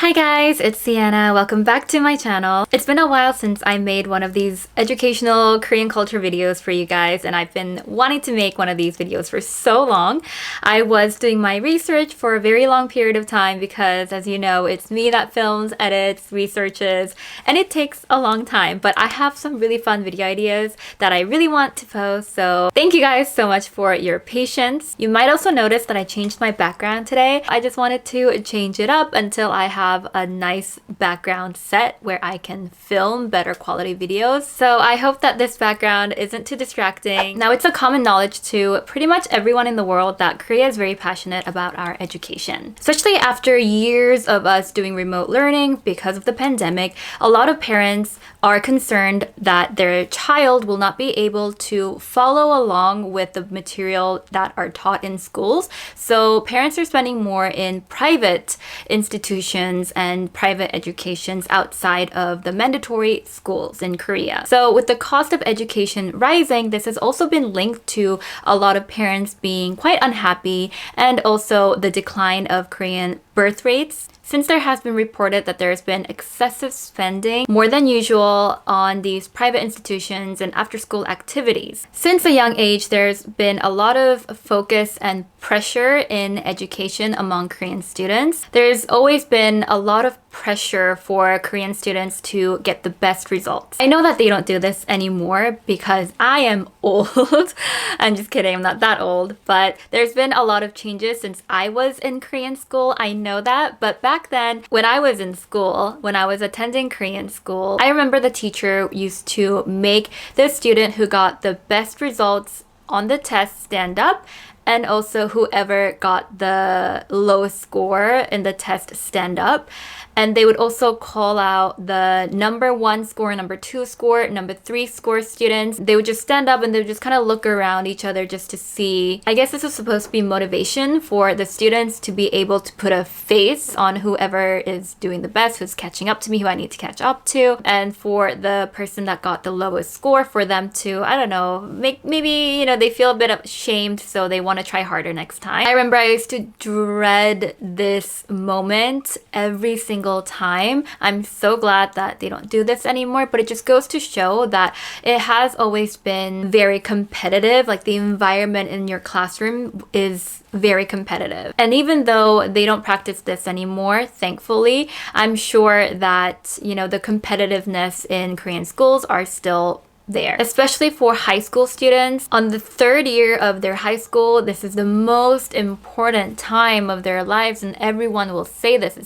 Hi guys, it's Sienna. Welcome back to my channel. It's been a while since I made one of these educational Korean culture videos for you guys, and I've been wanting to make one of these videos for so long. I was doing my research for a very long period of time because, as you know, it's me that films, edits, researches, and it takes a long time, but I have some really fun video ideas that I really want to post, so thank you guys so much for your patience. You might also notice that I changed my background today. I just wanted to change it up until I have a nice background set where I can film better quality videos. So I hope that this background isn't too distracting. Now, it's a common knowledge to pretty much everyone in the world that Korea is very passionate about our education. Especially after years of us doing remote learning because of the pandemic, a lot of parents are concerned that their child will not be able to follow along with the material that are taught in schools. So parents are spending more in private institutions and private educations outside of the mandatory schools in Korea. So with the cost of education rising, this has also been linked to a lot of parents being quite unhappy and also the decline of Korean birth rates, since there has been reported that there's been excessive spending, more than usual, on these private institutions and after-school activities. Since a young age, there's been a lot of focus and pressure in education among Korean students. There's always been a lot of pressure for Korean students to get the best results. I know that they don't do this anymore because I am old. I'm just kidding, I'm not that old, but there's been a lot of changes since I was in Korean school. I know that, but back then, when I was in school, when I was attending Korean school, I remember the teacher used to make the student who got the best results on the test stand up, and also whoever got the lowest score in the test stand up. And they would also call out the number 1 score, number 2 score, number 3 score students. They would just stand up and they would just kind of look around each other just to see. I guess this is supposed to be motivation for the students to be able to put a face on whoever is doing the best, who's catching up to me, who I need to catch up to. And for the person that got the lowest score, for them to, I don't know, maybe, they feel a bit ashamed, so they want to try harder next time. I remember I used to dread this moment every single time. I'm so glad that they don't do this anymore, but it just goes to show that it has always been very competitive. Like, the environment in your classroom is very competitive. And even though they don't practice this anymore, thankfully, I'm sure that, the competitiveness in Korean schools are still there, especially for high school students. On the 3rd year of their high school, this is the most important time of their lives, and everyone will say this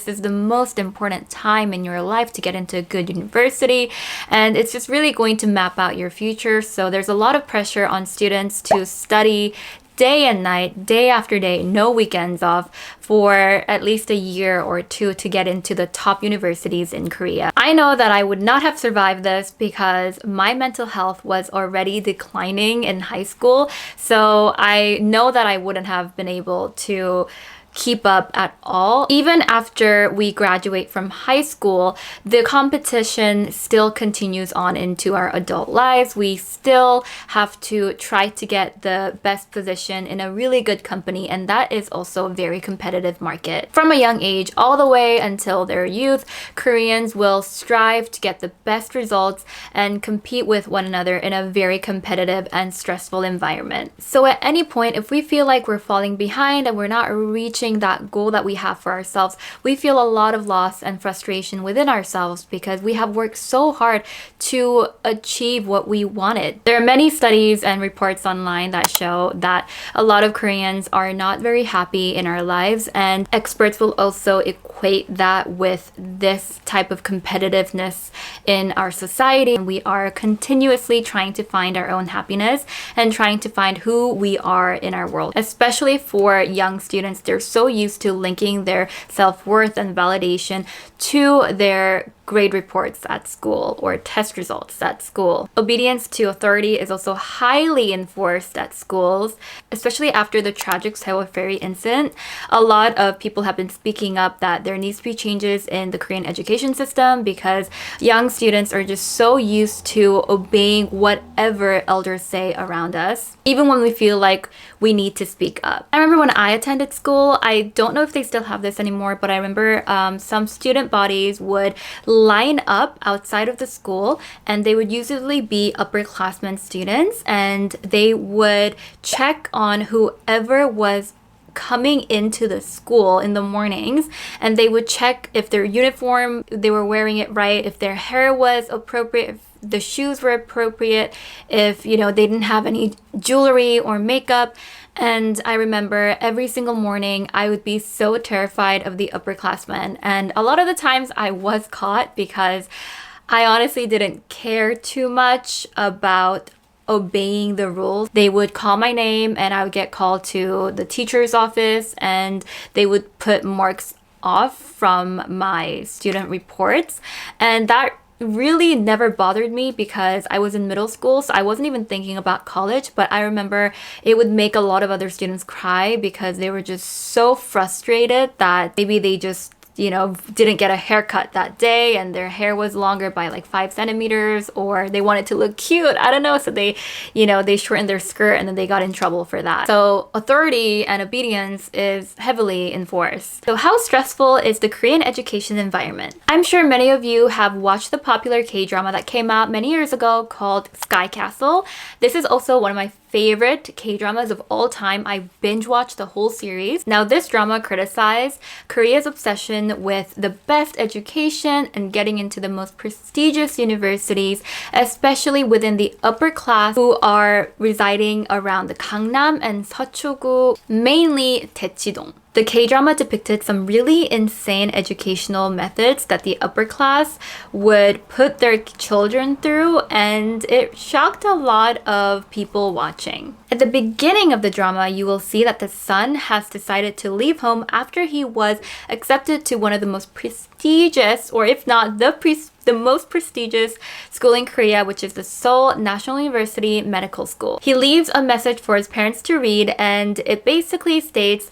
is the most important time in your life to get into a good university, and it's just really going to map out your future. So there's a lot of pressure on students to study day and night, day after day, no weekends off, for at least a year or two to get into the top universities in Korea. I know that I would not have survived this because my mental health was already declining in high school. So I know that I wouldn't have been able to keep up at all. Even after we graduate from high school, the competition still continues on into our adult lives. We still have to try to get the best position in a really good company, and that is also a very competitive market. From a young age all the way until their youth, Koreans will strive to get the best results and compete with one another in a very competitive and stressful environment. So at any point, if we feel like we're falling behind and we're not reaching that goal that we have for ourselves, we feel a lot of loss and frustration within ourselves because we have worked so hard to achieve what we wanted. There are many studies and reports online that show that a lot of Koreans are not very happy in our lives, and experts will also equate that with this type of competitiveness in our society. We are continuously trying to find our own happiness and trying to find who we are in our world. Especially for young students, they're so used to linking their self-worth and validation to their grade reports at school or test results at school. Obedience to authority is also highly enforced at schools, especially after the tragic Seoul ferry incident. A lot of people have been speaking up that there needs to be changes in the Korean education system because young students are just so used to obeying whatever elders say around us, even when we feel like we need to speak up. I remember when I attended school, I don't know if they still have this anymore, but I remember some student bodies would line up outside of the school, and they would usually be upperclassmen students, and they would check on whoever was coming into the school in the mornings, and they would check if their uniform, they were wearing it right, if their hair was appropriate, if the shoes were appropriate, if they didn't have any jewelry or makeup. And I remember every single morning I would be so terrified of the upperclassmen, and a lot of the times I was caught because I honestly didn't care too much about obeying the rules. They would call my name and I would get called to the teacher's office, and they would put marks off from my student reports, and that really never bothered me because I was in middle school, so I wasn't even thinking about college. But I remember it would make a lot of other students cry because they were just so frustrated that maybe they just didn't get a haircut that day and their hair was longer by like 5 centimeters, or they wanted to look cute. I don't know. So they shortened their skirt and then they got in trouble for that. So authority and obedience is heavily enforced. So how stressful is the Korean education environment? I'm sure many of you have watched the popular K-drama that came out many years ago called Sky Castle. This is also one of my favorite K-dramas of all time. I binge watched the whole series. Now, this drama criticized Korea's obsession with the best education and getting into the most prestigious universities, especially within the upper class who are residing around the Gangnam and Seocho-gu, mainly Daechidong. The K-drama depicted some really insane educational methods that the upper class would put their children through, and it shocked a lot of people watching. At the beginning of the drama, you will see that the son has decided to leave home after he was accepted to one of the most prestigious, or if not the most prestigious school in Korea, which is the Seoul National University Medical School. He leaves a message for his parents to read, and it basically states,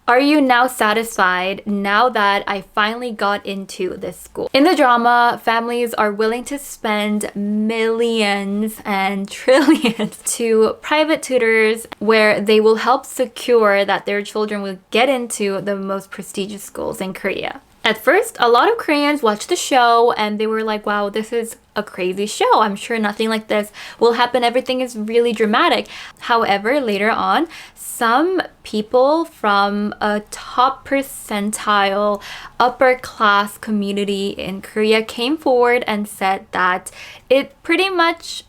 "Are you now satisfied now that I finally got into this school?" In the drama, families are willing to spend millions and trillions to private tutors where they will help secure that their children will get into the most prestigious schools in Korea. At first, a lot of Koreans watched the show and they were like, wow, this is a crazy show. I'm sure nothing like this will happen. Everything is really dramatic. However, later on, some people from a top percentile upper class community in Korea came forward and said that it pretty much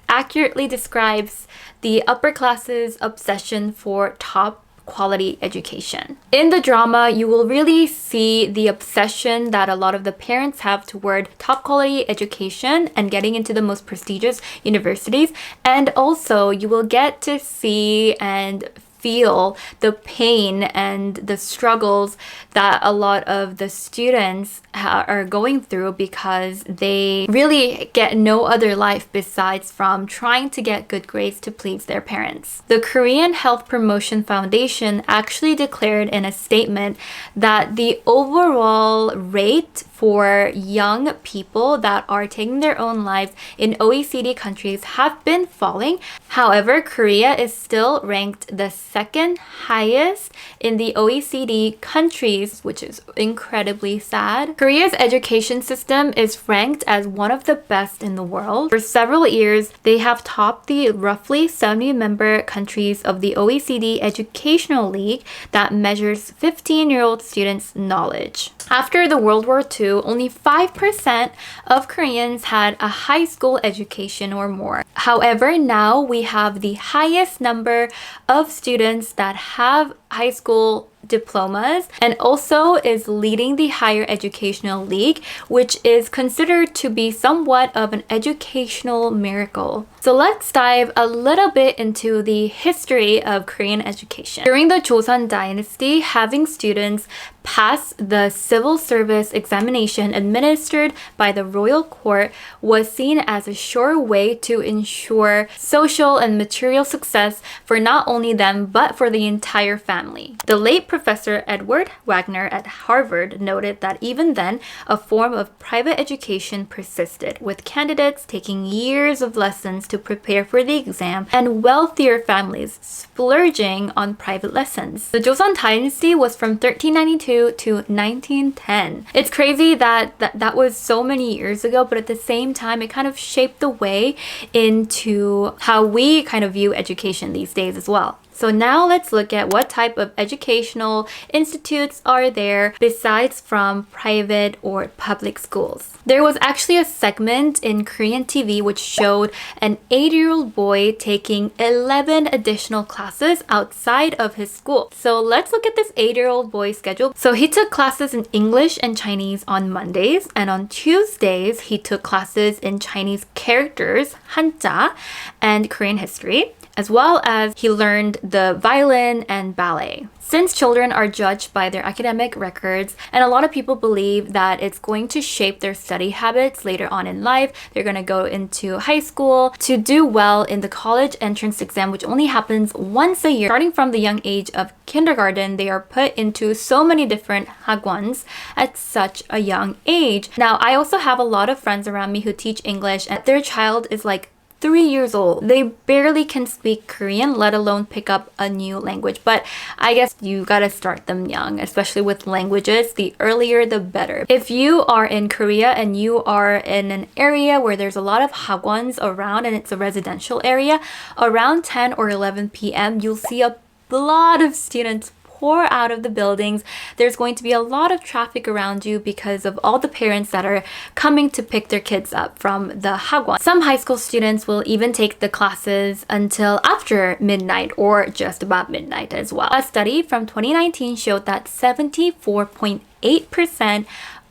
accurately describes the upper class's obsession for top quality education. In the drama, you will really see the obsession that a lot of the parents have toward top quality education and getting into the most prestigious universities. And also, you will get to see and feel the pain and the struggles that a lot of the students are going through because they really get no other life besides from trying to get good grades to please their parents. The Korean Health Promotion Foundation actually declared in a statement that the overall rate for young people that are taking their own lives in OECD countries have been falling. However, Korea is still ranked the second highest in the OECD countries, which is incredibly sad. Korea's education system is ranked as one of the best in the world. For several years, they have topped the roughly 70 member countries of the OECD Educational League that measures 15-year-old students' knowledge. After the World War II, only 5% of Koreans had a high school education or more. However, now we have the highest number of students that have high school diplomas, and also is leading the Higher Educational League, which is considered to be somewhat of an educational miracle. So let's dive a little bit into the history of Korean education. During the Joseon Dynasty, having students pass the civil service examination administered by the royal court was seen as a sure way to ensure social and material success for not only them but for the entire family. The late Professor Edward Wagner at Harvard noted that even then, a form of private education persisted, with candidates taking years of lessons to prepare for the exam and wealthier families splurging on private lessons. The Joseon Dynasty was from 1392 to 1910. It's crazy that was so many years ago, but at the same time, it kind of shaped the way into how we kind of view education these days as well. So now let's look at what type of educational institutes are there besides from private or public schools. There was actually a segment in Korean TV which showed an 8-year-old boy taking 11 additional classes outside of his school. So let's look at this 8-year-old boy's schedule. So he took classes in English and Chinese on Mondays, and on Tuesdays he took classes in Chinese characters, Hanja, and Korean history, as well as he learned the violin and ballet. Since children are judged by their academic records, and a lot of people believe that it's going to shape their study habits later on in life, they're going to go into high school to do well in the college entrance exam, which only happens once a year. Starting from the young age of kindergarten, they are put into so many different hagwons at such a young age. Now, I also have a lot of friends around me who teach English, and their child is like 3 years old. They barely can speak Korean, let alone pick up a new language. But I guess you gotta start them young, especially with languages. The earlier, the better. If you are in Korea and you are in an area where there's a lot of hagwons around and it's a residential area, around 10 or 11 p.m., you'll see a lot of students pour out of the buildings. There's going to be a lot of traffic around you because of all the parents that are coming to pick their kids up from the hagwon. Some high school students will even take the classes until after midnight or just about midnight as well. A study from 2019 showed that 74.8%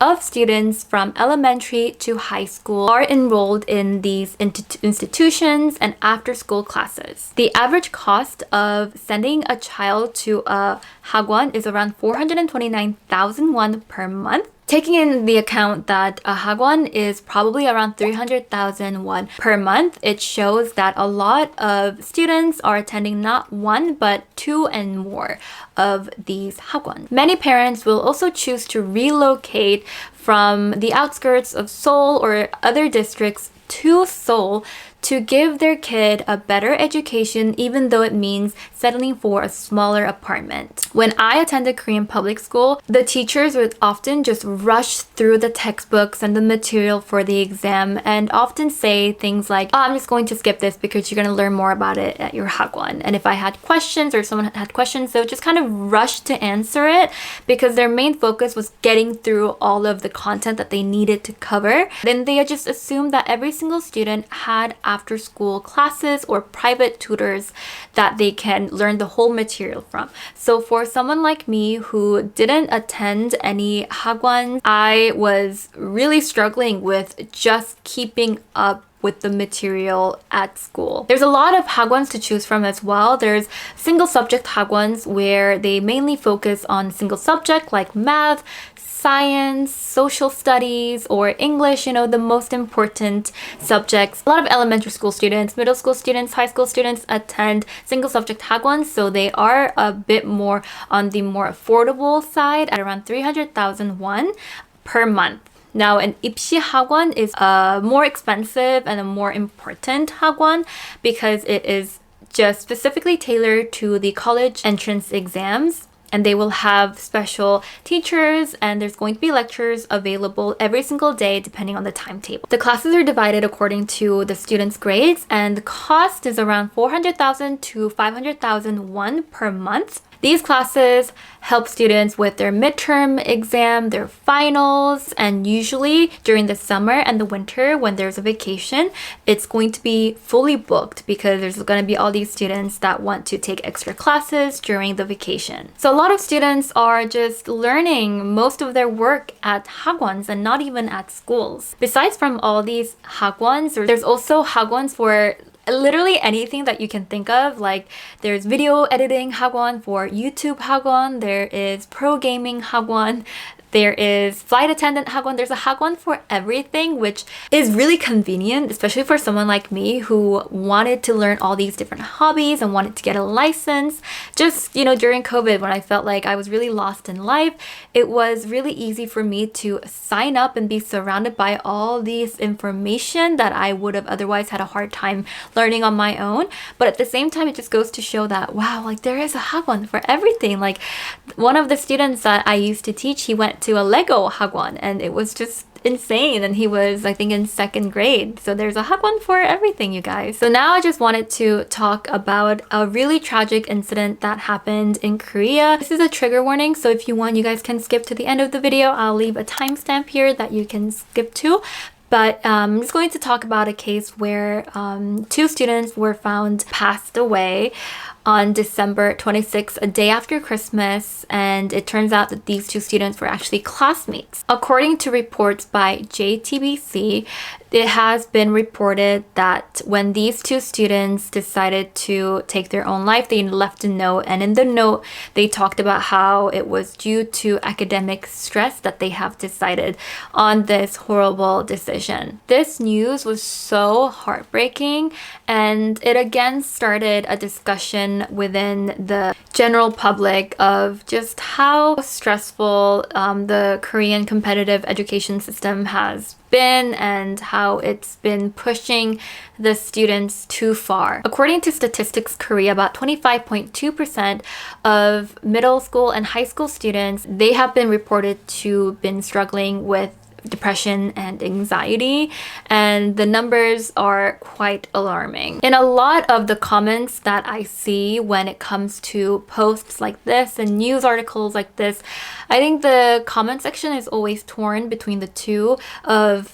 of students from elementary to high school are enrolled in these institutions and after-school classes. The average cost of sending a child to a hagwon is around 429,000 won per month. Taking in the account that a hagwon is probably around 300,000 won per month, it shows that a lot of students are attending not one but 2 and more of these hagwon. Many parents will also choose to relocate from the outskirts of Seoul or other districts to Seoul to give their kid a better education, even though it means settling for a smaller apartment. When I attended Korean public school, the teachers would often just rush through the textbooks and the material for the exam and often say things like, oh, I'm just going to skip this because you're going to learn more about it at your hagwon. And if I had questions or someone had questions, they would just kind of rush to answer it because their main focus was getting through all of the content that they needed to cover. Then they just assumed that every single student had after school classes or private tutors that they can learn the whole material from. So for someone like me who didn't attend any hagwon, I was really struggling with just keeping up with the material at school. There's a lot of hagwons to choose from as well. There's single subject hagwons where they mainly focus on single subject like math, science, social studies, or English, the most important subjects. A lot of elementary school students, middle school students, high school students attend single subject hagwons, so they are a bit more on the more affordable side at around 300,000 won per month. Now, an 입시 hagwon is a more expensive and a more important hagwon because it is just specifically tailored to the college entrance exams. And they will have special teachers and there's going to be lectures available every single day depending on the timetable. The classes are divided according to the students' grades and the cost is around 400,000 to 500,000 won per month. These classes help students with their midterm exam, their finals, and usually during the summer and the winter when there's a vacation, it's going to be fully booked because there's going to be all these students that want to take extra classes during the vacation. So a lot of students are just learning most of their work at hagwons and not even at schools. Besides from all these hagwons, there's also hagwons for literally anything that you can think of. Like there's video editing hagwon, for YouTube hagwon, there is pro gaming hagwon, there is flight attendant hagwon. There's a hagwon for everything, which is really convenient, especially for someone like me who wanted to learn all these different hobbies and wanted to get a license. Just, during COVID, when I felt like I was really lost in life, it was really easy for me to sign up and be surrounded by all these information that I would have otherwise had a hard time learning on my own. But at the same time, it just goes to show that, wow, like there is a hagwon for everything. Like one of the students that I used to teach, he went to a Lego hagwon and it was just insane, and he was, I think, in 2nd grade. So there's a hagwon for everything, you guys. So now I just wanted to talk about a really tragic incident that happened in Korea. This is a trigger warning, so if you want, you guys can skip to the end of the video. I'll leave a timestamp here that you can skip to. But I'm just going to talk about a case where 2 students were found passed away on December 26th, a day after Christmas, and it turns out that these 2 students were actually classmates. According to reports by JTBC, it has been reported that when these 2 students decided to take their own life, they left a note, and in the note, they talked about how it was due to academic stress that they have decided on this horrible decision. This news was so heartbreaking, and it again started a discussion within the general public of just how stressful the Korean competitive education system has been and how it's been pushing the students too far. According to Statistics Korea, about 25.2% of middle school and high school students, they have been reported to been struggling with depression and anxiety, and the numbers are quite alarming. In a lot of the comments that I see when it comes to posts like this and news articles like this, I think the comment section is always torn between the two of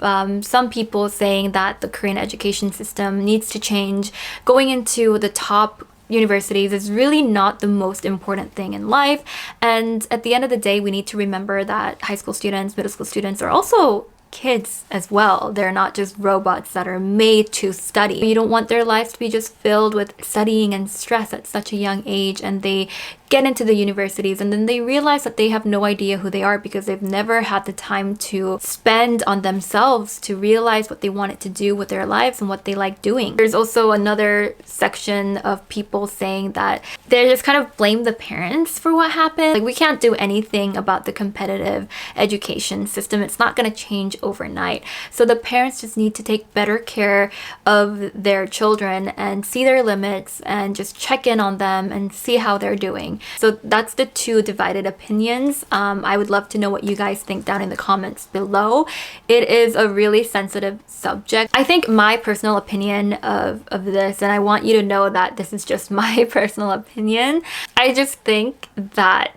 some people saying that the Korean education system needs to change. Going into the top universities is really not the most important thing in life, and at the end of the day, we need to remember that high school students, middle school students are also kids as well. They're not just robots that are made to study. You don't want their lives to be just filled with studying and stress at such a young age, and they get into the universities and then they realize that they have no idea who they are because they've never had the time to spend on themselves to realize what they wanted to do with their lives and what they like doing. There's also another section of people saying that they just kind of blame the parents for what happened. Like, we can't do anything about the competitive education system. It's not going to change overnight. So the parents just need to take better care of their children and see their limits and just check in on them and see how they're doing. So that's the 2 divided opinions. I would love to know what you guys think down in the comments below. It is a really sensitive subject. I think my personal opinion of this, and I want you to know that this is just my personal opinion, I just think that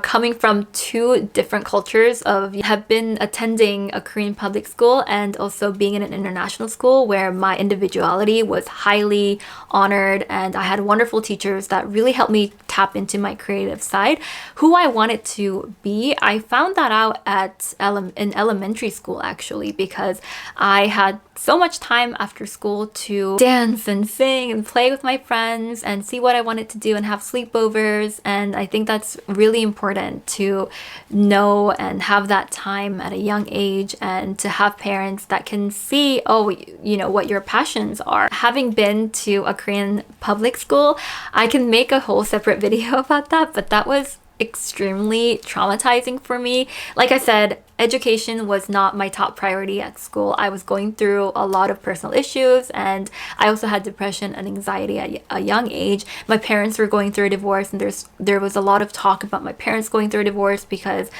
coming from 2 different cultures of have been attending a Korean public school and also being in an international school where my individuality was highly honored and I had wonderful teachers that really helped me tap into my creative side, who I wanted to be. I found that out in elementary school actually, because I had so much time after school to dance and sing and play with my friends and see what I wanted to do and have sleepovers, and I think that's really important to know and have that time at a young age and to have parents that can see, what your passions are. Having been to a Korean public school, I can make a whole separate video about that, but that was extremely traumatizing for me. Like I said, education was not my top priority at school. I was going through a lot of personal issues, and I also had depression and anxiety at a young age. My parents were going through a divorce, and there was a lot of talk about my parents going through a divorce because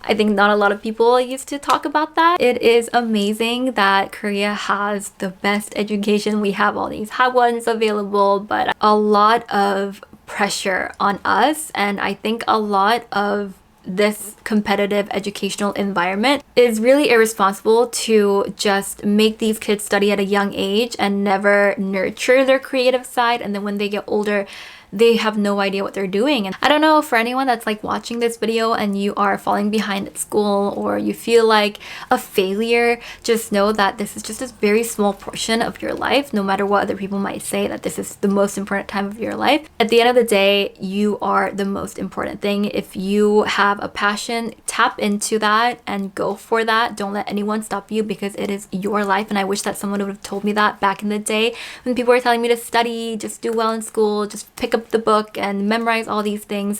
I think not a lot of people used to talk about that. It is amazing that Korea has the best education. We have all these hagwons available, but a lot of pressure on us. And I think a lot of this competitive educational environment is really irresponsible to just make these kids study at a young age and never nurture their creative side. And then when they get older, they have no idea what they're doing. And I don't know, for anyone that's like watching this video and you are falling behind at school or you feel like a failure, just know that this is just a very small portion of your life, no matter what other people might say, that this is the most important time of your life. At the end of the day, you are the most important thing. If you have a passion, tap into that and go for that. Don't let anyone stop you, because it is your life. And I wish that someone would have told me that back in the day when people were telling me to study, just do well in school, just pick up the book and memorize all these things.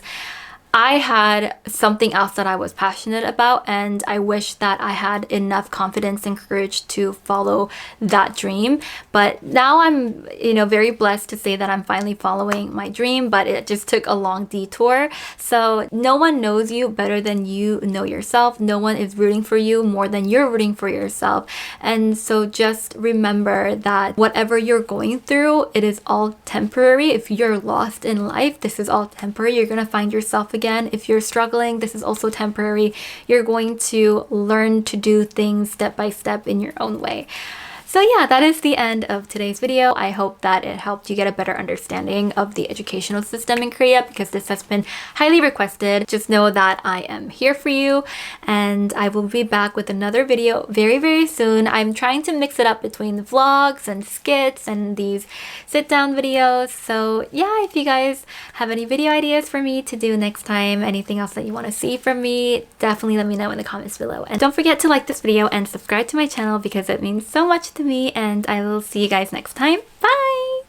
I had something else that I was passionate about, and I wish that I had enough confidence and courage to follow that dream. But now I'm, very blessed to say that I'm finally following my dream, but it just took a long detour. So no one knows you better than you know yourself. No one is rooting for you more than you're rooting for yourself. And so just remember that whatever you're going through, it is all temporary. If you're lost in life, this is all temporary. You're gonna find yourself again. If you're struggling, this is also temporary. You're going to learn to do things step by step in your own way. So yeah, that is the end of today's video. I hope that it helped you get a better understanding of the educational system in Korea, because this has been highly requested. Just know that I am here for you, and I will be back with another video very, very soon. I'm trying to mix it up between the vlogs and skits and these sit-down videos. So yeah, if you guys have any video ideas for me to do next time, anything else that you want to see from me, definitely let me know in the comments below. And don't forget to like this video and subscribe to my channel, because it means so much to me, and I will see you guys next time. Bye!